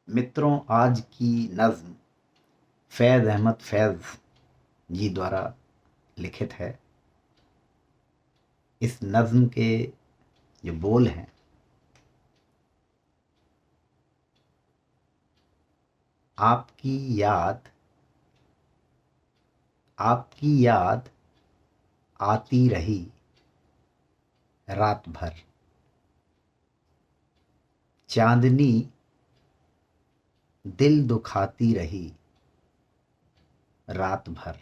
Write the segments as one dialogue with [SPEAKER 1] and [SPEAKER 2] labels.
[SPEAKER 1] मित्रों, आज की नज़्म फैज़ अहमद फैज़ जी द्वारा लिखित है। इस नज़्म के जो बोल हैं, आपकी याद आपकी याद आती रही रात भर, चांदनी दिल दुखाती रही रात भर।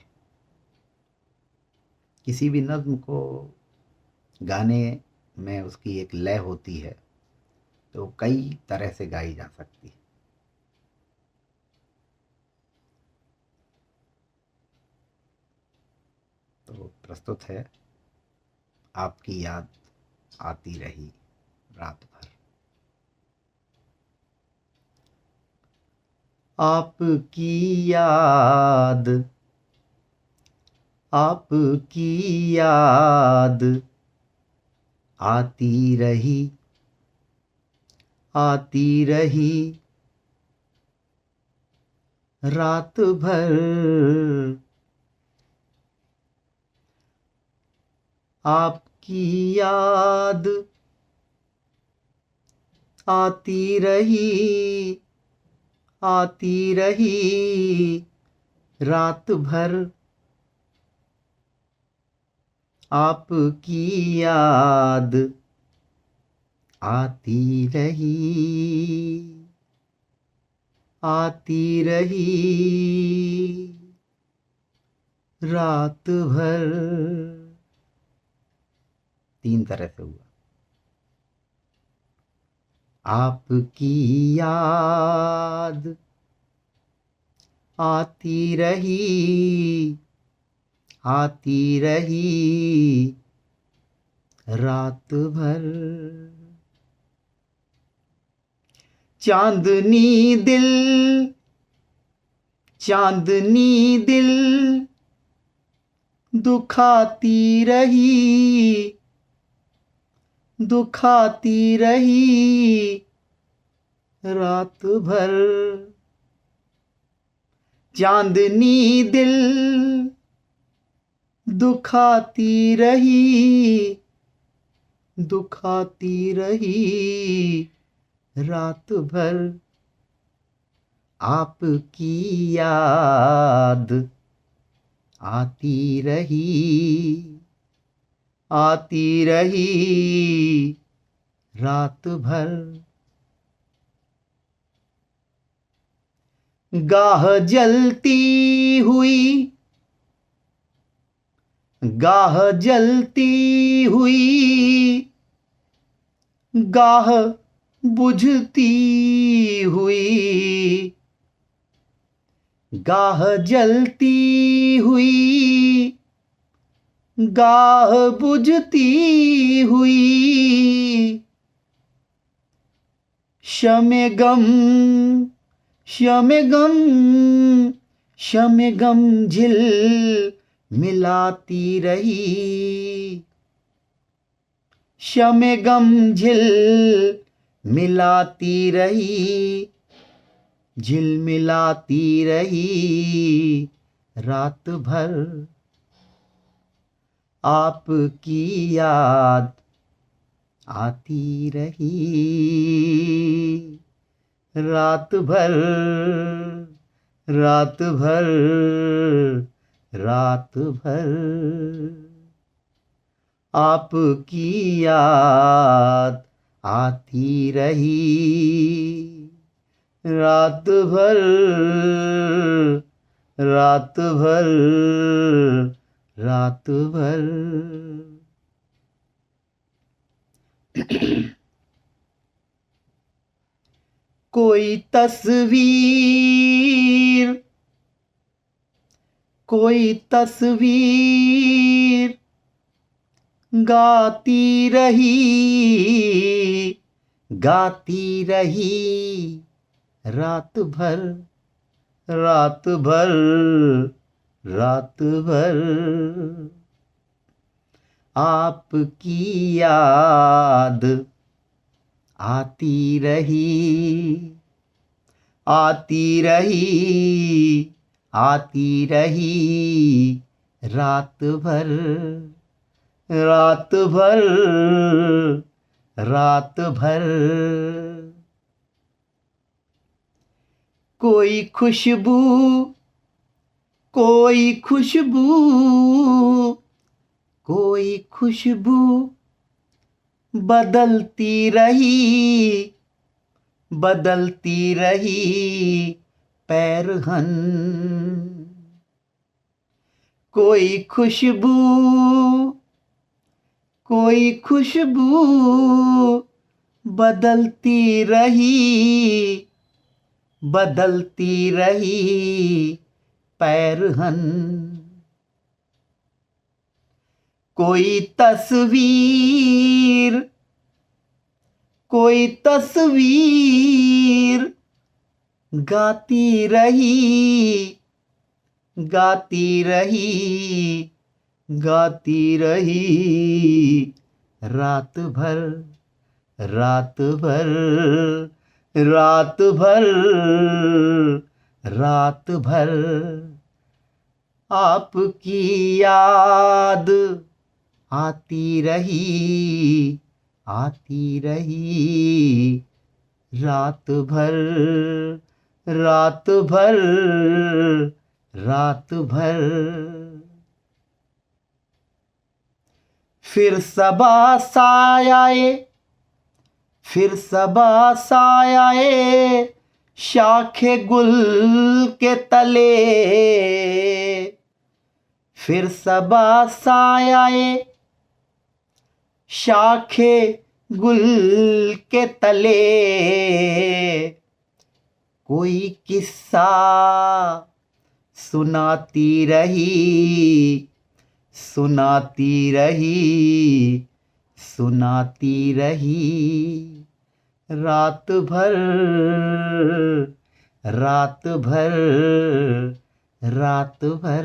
[SPEAKER 1] किसी भी नज़्म को गाने में उसकी एक लय होती है, तो कई तरह से गाई जा सकती है। तो प्रस्तुत है आपकी याद आती रही रात भर। आपकी याद आती रही रात भर। आपकी याद आती रही रात भर। आपकी याद आती रही रात भर। 3 तरह से हुआ। आपकी याद आती रही रात भर। चांदनी दिल दुखाती रही रात भर। चांदनी दिल दुखाती रही रात भर। आपकी याद आती रही रात भर। गाह जलती हुई गाह बुझती हुई। गाह जलती हुई गाह बुझती हुई। शमे गम झिल मिलाती रही। शमे गम झिल मिलाती रही झिलमिलाती रही रात भर। आपकी याद आती रही रात भर। आपकी याद आती रही रात भर। कोई तस्वीर गाती रही रात भर। आपकी याद आती रही आती रही रात भर, रात भर, रात भर। कोई खुशबू, कोई खुशबू, कोई खुशबू बदलती रही, बदलती रही पैरहन। कोई खुशबू, कोई खुशबू बदलती रही, बदलती रही पैरहन। कोई तस्वीर, कोई तस्वीर गाती रही, गाती रही, गाती रही रात भर, रात भर, रात भर, रात भर। आपकी याद आती रही, आती रही रात भर, रात भर, रात भर। फिर सबा सायाए, फिर सबा सायाए शाखे गुल के तले। फिर सबा सायाए शाखे गुल के तले। कोई किस्सा सुनाती रही, सुनाती रही, सुनाती रही रात भर, रात भर, रात भर।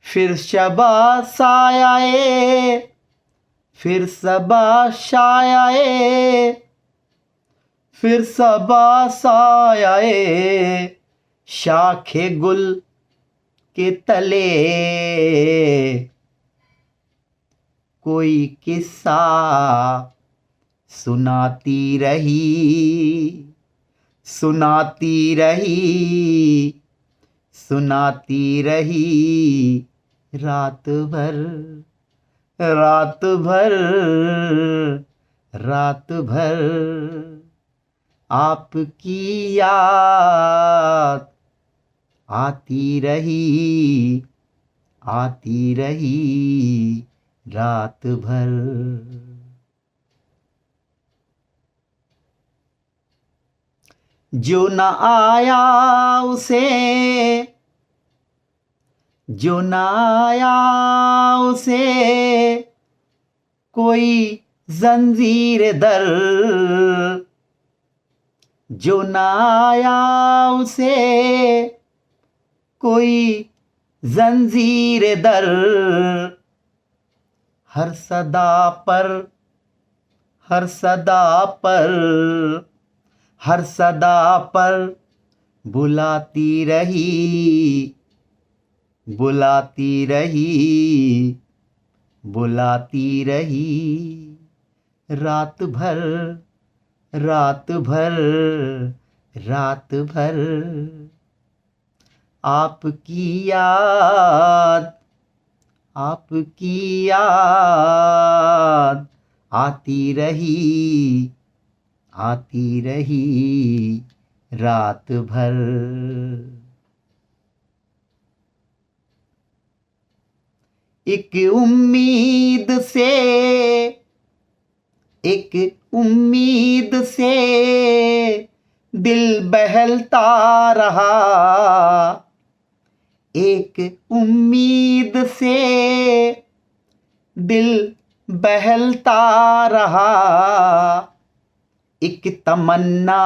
[SPEAKER 1] फिर शबा सायाए, फिर सबा शायाए, फिर सबा सायाए शाखे गुल के तले। कोई किस्सा सुनाती रही, सुनाती रही, सुनाती रही रात भर, रात भर, रात भर। आपकी याद आती रही, आती रही रात भर। जो न आया उसे, जो न आया उसे कोई जंजीर दर। जो न आया उसे कोई जंजीर दर। हर सदा पर, हर सदा पर, हर सदा पर बुलाती रही, बुलाती रही, बुलाती रही रात भर, रात भर, रात भर। आपकी याद, आपकी याद आती रही, आती रही रात भर। एक उम्मीद से, एक उम्मीद से दिल बहलता रहा। एक उम्मीद से दिल बहलता रहा। एक तमन्ना